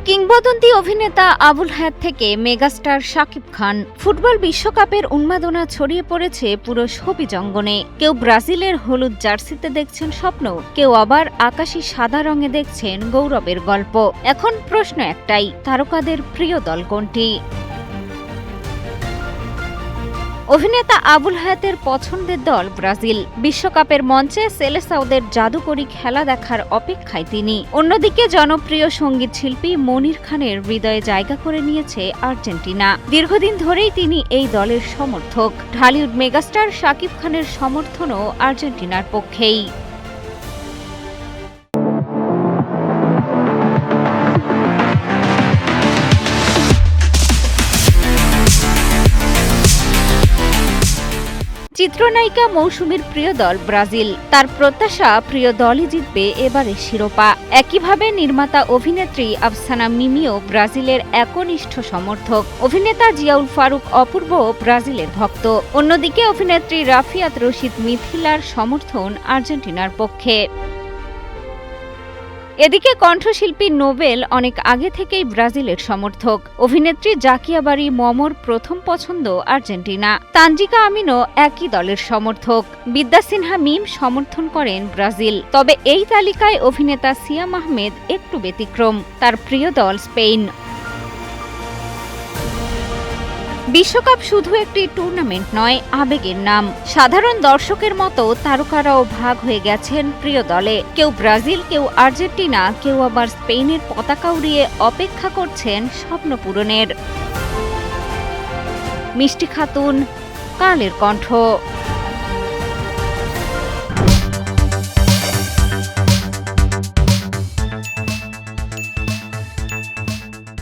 কিংবদন্তি অভিনেতা আবুল হায়াত থেকে মেগাস্টার শাকিব খান। ফুটবল বিশ্বকাপের উন্মাদনা ছড়িয়ে পড়েছে পুরো শোবিজ অঙ্গনে। কেউ ব্রাজিলের হলুদ জার্সিতে দেখছেন স্বপ্ন, কেউ আবার আকাশী সাদা রঙে দেখছেন গৌরবের গল্প। এখন প্রশ্ন একটাই, তারকাদের প্রিয় দল কোনটি? অভিনেতা আবুল হায়াতের পছন্দের দল ব্রাজিল। বিশ্বকাপের মঞ্চে সেলেসাওদের জাদুকরী খেলা দেখার অপেক্ষায় তিনি। অন্যদিকে জনপ্রিয় সঙ্গীত শিল্পী মনির খানের হৃদয়ে জায়গা করে নিয়েছে আর্জেন্টিনা। দীর্ঘদিন ধরেই তিনি এই দলের সমর্থক। ঢালিউড মেগাস্টার শাকিব খানের সমর্থনও আর্জেন্টিনার পক্ষেই। চিত্রনায়িকা মৌসুমীর প্রিয় দল ব্রাজিল। তার প্রত্যাশা প্রিয় দলই জিতবে এবারের শিরোপা। একইভাবে নির্মাতা অভিনেত্রী আফসানা মিমিও ব্রাজিলের একনিষ্ঠ সমর্থক। অভিনেতা জিয়াউল ফারুক অপূর্ব ব্রাজিলের ভক্ত। অন্যদিকে অভিনেত্রী রাফিয়াত রশিদ মিথিলার সমর্থন আর্জেন্টিনার পক্ষে। এদিকে কণ্ঠশিল্পী নোবেল অনেক আগে থেকেই ব্রাজিলের সমর্থক। অভিনেত্রী জাকিয়া বারি মমর প্রথম পছন্দ আর্জেন্টিনা। তানজিকা আমিনও একই দলের সমর্থক। বিদ্যা সিনহা মিম সমর্থন করেন ব্রাজিল। তবে এই তালিকায় অভিনেতা সিয়াম আহমেদ একটু ব্যতিক্রম। তার প্রিয় দল স্পেন। বিশ্বকাপ শুধু একটি টুর্নামেন্ট নয়, আবেগের নাম। সাধারণ দর্শকের মতো তারকারাও ভাগ হয়ে গেছেন প্রিয় দলে। কেউ ব্রাজিল, কেউ আর্জেন্টিনা, কেউ আবার স্পেনের পতাকা উড়িয়ে অপেক্ষা করছেন স্বপ্ন পূরণের। মিষ্টি খাতুন, কালের কণ্ঠ।